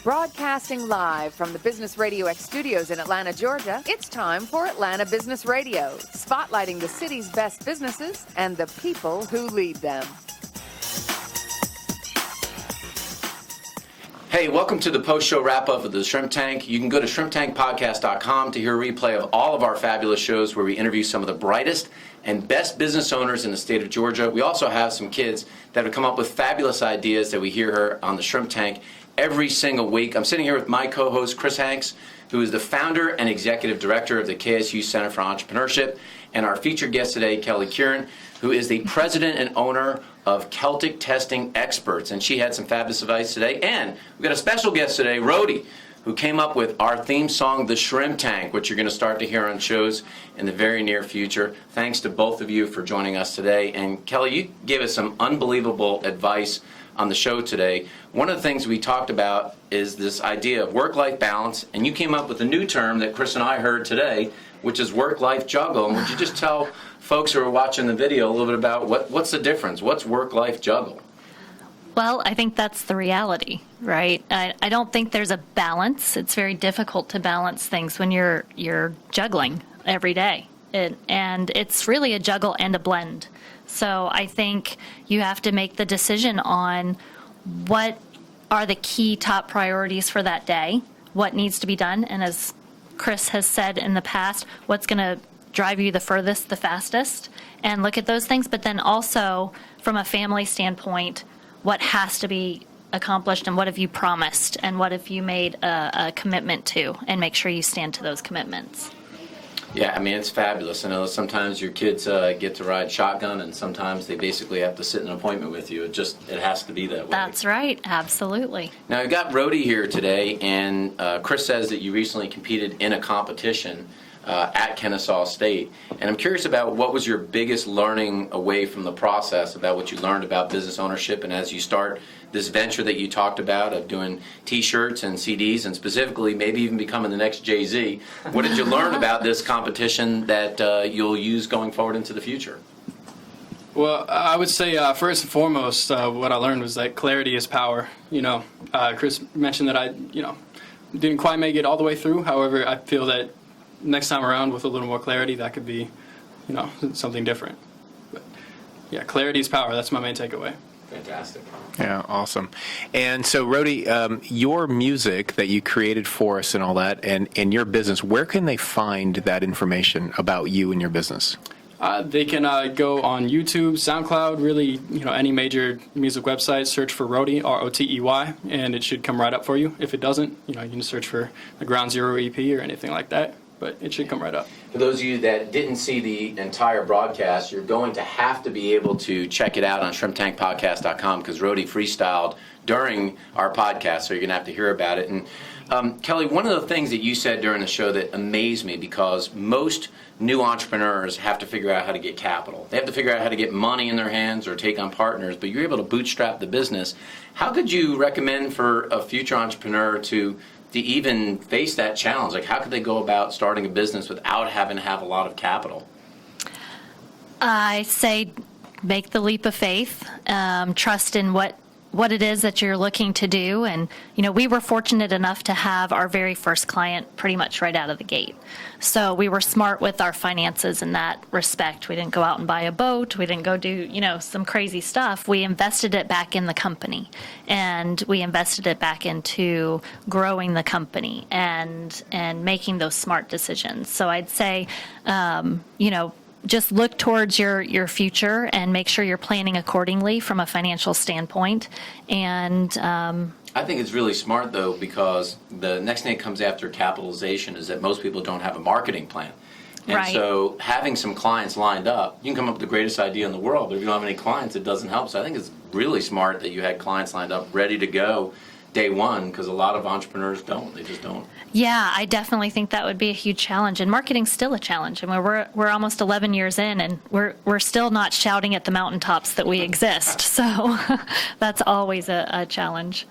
Broadcasting live from the Business Radio X studios in Atlanta, Georgia, it's time for Atlanta Business Radio, spotlighting the city's best businesses and the people who lead them. Hey, welcome to the post-show wrap-up of the Shrimp Tank. You can go to shrimptankpodcast.com to hear a replay of all of our fabulous shows where we interview some of the brightest and best business owners in the state of Georgia. We also have some kids that have come up with fabulous ideas that we hear here on the Shrimp Tank every single week. I'm sitting here with my co-host, Chris Hanks, who is the founder and executive director of the KSU Center for Entrepreneurship, and our featured guest today, Kelly Kierans, who is the president and owner of Celtic Testing Experts, and she had some fabulous advice today. And we've got a special guest today, Rotey, who came up with our theme song, The Shrimp Tank, which you're going to start to hear on shows in the very near future. Thanks to both of you for joining us today. And Kelly, you gave us some unbelievable advice on the show today. One of the things we talked about is this idea of work-life balance, and you came up with a new term that Chris and I heard today, which is work-life juggle. And would you just tell folks who are watching the video a little bit about what's the difference? What's work-life juggle? Well, I think that's the reality, right? I don't think there's a balance. It's very difficult to balance things when you're juggling every day. And it's really a juggle and a blend. So I think you have to make the decision on what are the key top priorities for that day, what needs to be done, and as Chris has said in the past, what's going to drive you the furthest, the fastest, and look at those things. But then also, from a family standpoint, what has to be accomplished and what have you promised and what have you made a commitment to, and make sure you stand to those commitments. Yeah, I mean, it's fabulous. I know sometimes your kids get to ride shotgun, and sometimes they basically have to sit in an appointment with you. It has to be that way. That's right, absolutely. Now, I've got Rotey here today, and Chris says that you recently competed in a competition at Kennesaw State. And I'm curious about what was your biggest learning away from the process, about what you learned about business ownership, and as you start this venture that you talked about of doing T-shirts and CDs, and specifically maybe even becoming the next Jay-Z. What did you learn about this competition that you'll use going forward into the future? Well, I would say first and foremost, what I learned was that clarity is power. Chris mentioned that I, didn't quite make it all the way through. However, I feel that next time around with a little more clarity, that could be, something different. But yeah, clarity is power. That's my main takeaway. Fantastic. Yeah, awesome. And so, Rotey, your music that you created for us and all that, and your business, where can they find that information about you and your business? They can go on YouTube, SoundCloud, really, any major music website, search for Rotey, R-O-T-E-Y, and it should come right up for you. If it doesn't, you can search for the Ground Zero EP or anything like that, but it should come right up. For those of you that didn't see the entire broadcast, you're going to have to be able to check it out on shrimptankpodcast.com because Rotey freestyled during our podcast, so you're going to have to hear about it. And Kelly, one of the things that you said during the show that amazed me, because most new entrepreneurs have to figure out how to get capital. They have to figure out how to get money in their hands or take on partners, but you're able to bootstrap the business. How could you recommend for a future entrepreneur to even face that challenge? Like, how could they go about starting a business without having to have a lot of capital? I say make the leap of faith, trust in what it is that you're looking to do. And, we were fortunate enough to have our very first client pretty much right out of the gate. So we were smart with our finances in that respect. We didn't go out and buy a boat. We didn't go do, some crazy stuff. We invested it back in the company, and we invested it back into growing the company and making those smart decisions. So I'd say, just look towards your future and make sure you're planning accordingly from a financial standpoint. And I think it's really smart, though, because the next thing that comes after capitalization is that most people don't have a marketing plan. And right. So having some clients lined up, you can come up with the greatest idea in the world, but if you don't have any clients, it doesn't help. So I think it's really smart that you had clients lined up ready to go day one, because a lot of entrepreneurs don't. They just don't. Yeah, I definitely think that would be a huge challenge, and marketing's still a challenge. I mean, we're almost 11 years in, and we're still not shouting at the mountaintops that we exist. So that's always a challenge.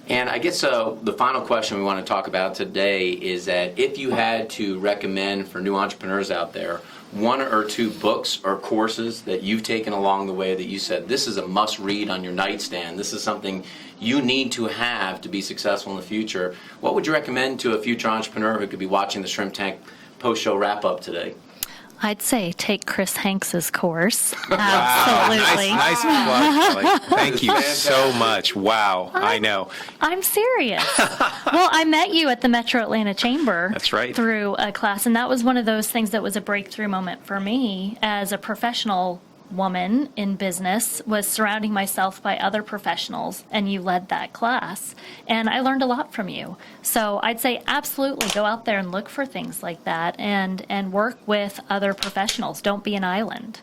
And I guess the final question we want to talk about today is that if you had to recommend for new entrepreneurs out there one or two books or courses that you've taken along the way that you said, this is a must read on your nightstand, this is something you need to have to be successful in the future, what would you recommend to a future entrepreneur who could be watching the Shrimp Tank post-show wrap-up today? I'd say take Chris Hanks's course. Absolutely. Nice plug, Kelly. Thank you so much. Wow, I know. I'm serious. Well, I met you at the Metro Atlanta Chamber. That's right. Through a class, and that was one of those things that was a breakthrough moment for me as a professional woman in business, was surrounding myself by other professionals, and you led that class, and I learned a lot from you. So I'd say absolutely go out there and look for things like that, and work with other professionals. Don't be an island.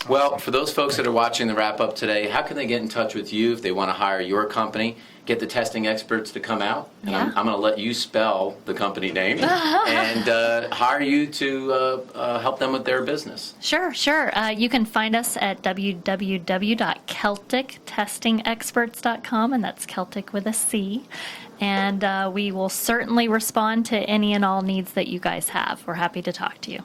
Well, for those folks that are watching the wrap-up today, how can they get in touch with you if they want to hire your company, get the testing experts to come out? And Yeah. I'm going to let you spell the company name and hire you to help them with their business. Sure. You can find us at www.celtictestingexperts.com, and that's Celtic with a C. And we will certainly respond to any and all needs that you guys have. We're happy to talk to you.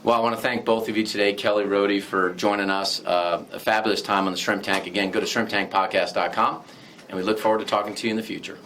Well, I want to thank both of you today, Kelly, Rotey, for joining us. A fabulous time on the Shrimp Tank. Again, go to shrimptankpodcast.com, and we look forward to talking to you in the future.